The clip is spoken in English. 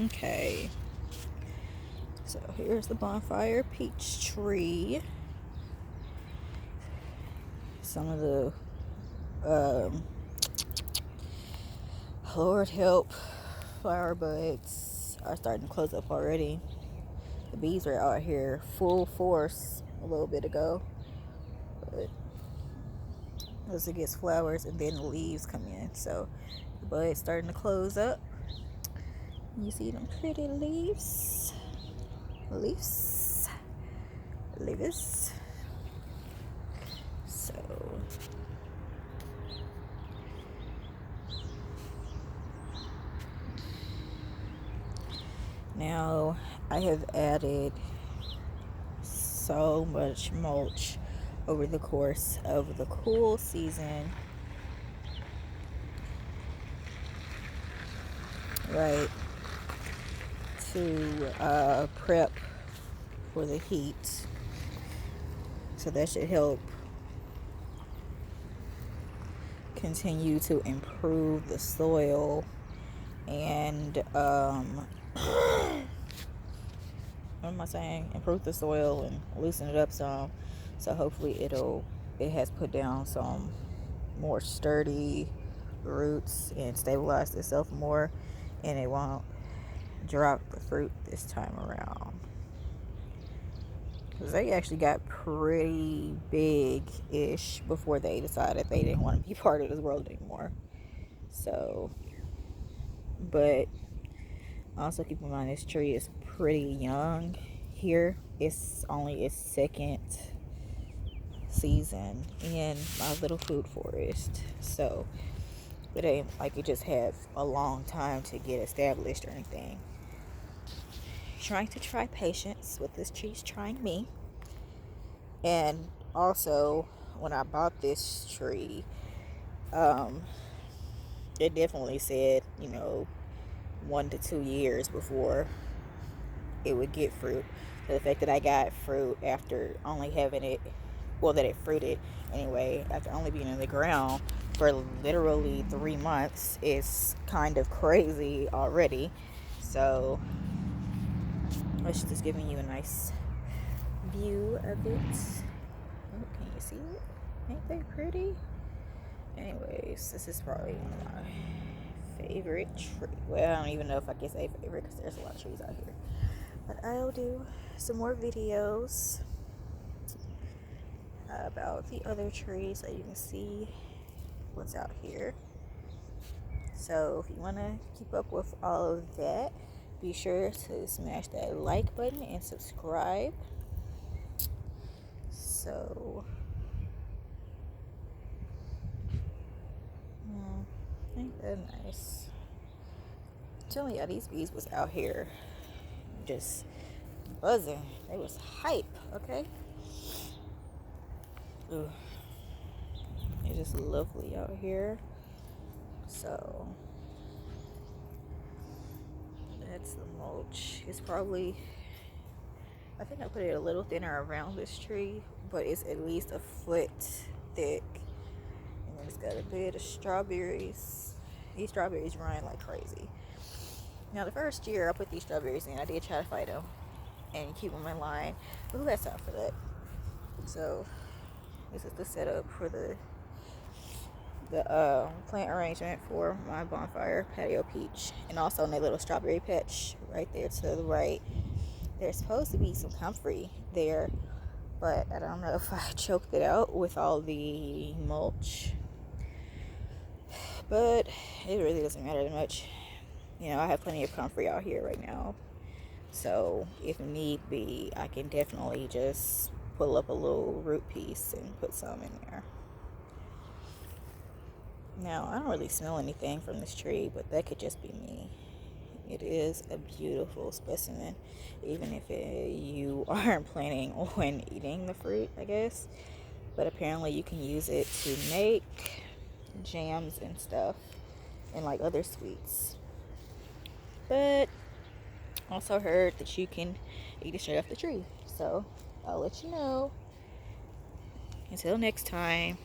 Okay, so here's the bonfire peach tree. Some of the Lord help, flower buds are starting to close up already. The bees were out here full force a little bit ago, but as it gets flowers and then the leaves come in, so the bud's starting to close up. You see them pretty leaves, leaves. So now I have added so much mulch over the course of the cool season, right, to prep for the heat. So that should help continue to improve the soil and what am I saying? Improve the soil and loosen it up some. So hopefully it has put down some more sturdy roots and stabilized itself more, and it won't drop the fruit this time around. Because they actually got pretty big-ish before they decided they didn't want to be part of this world anymore. So, but also keep in mind this tree is pretty young here. It's only its second season in my little food forest. So, it ain't like it just has a long time to get established or anything. Trying to try patience with this tree's trying me. And also, when I bought this tree, it definitely said, 1 to 2 years before it would get fruit. So the fact that I got fruit after only having it, well, that it fruited anyway, after only being in the ground for literally 3 months is kind of crazy already. So it's just giving you a nice view of it. Oh, can you see it? Ain't they pretty? Anyways, this is probably one of my favorite trees. Well, I don't even know if I can say favorite because there's a lot of trees out here. But I'll do some more videos about the other trees so you can see what's out here. So if you want to keep up with all of that, be sure to smash that like button and subscribe. So ain't that nice? I'm telling y'all, these bees was out here just buzzing. They was hype, okay? Ooh. It's just lovely out here. So that's the mulch. It's probably, I think I put it a little thinner around this tree, but it's at least a foot thick. And then it's got a bed of strawberries. These strawberries run like crazy. Now the first year I put these strawberries in, I did try to fight them and keep them in line. But who has time for that? So this is the setup for the plant arrangement for my Bonfire Patio peach, and also in a little strawberry patch right there to the right. There's supposed to be some comfrey there, but I don't know if I choked it out with all the mulch. But it really doesn't matter that much. I have plenty of comfrey out here right now. So if need be, I can definitely just pull up a little root piece and put some in there. Now, I don't really smell anything from this tree, but that could just be me. It is a beautiful specimen, even if you aren't planning on eating the fruit, I guess. But apparently you can use it to make jams and stuff and like other sweets. But also heard that you can eat it straight off the tree. So I'll let you know. Until next time.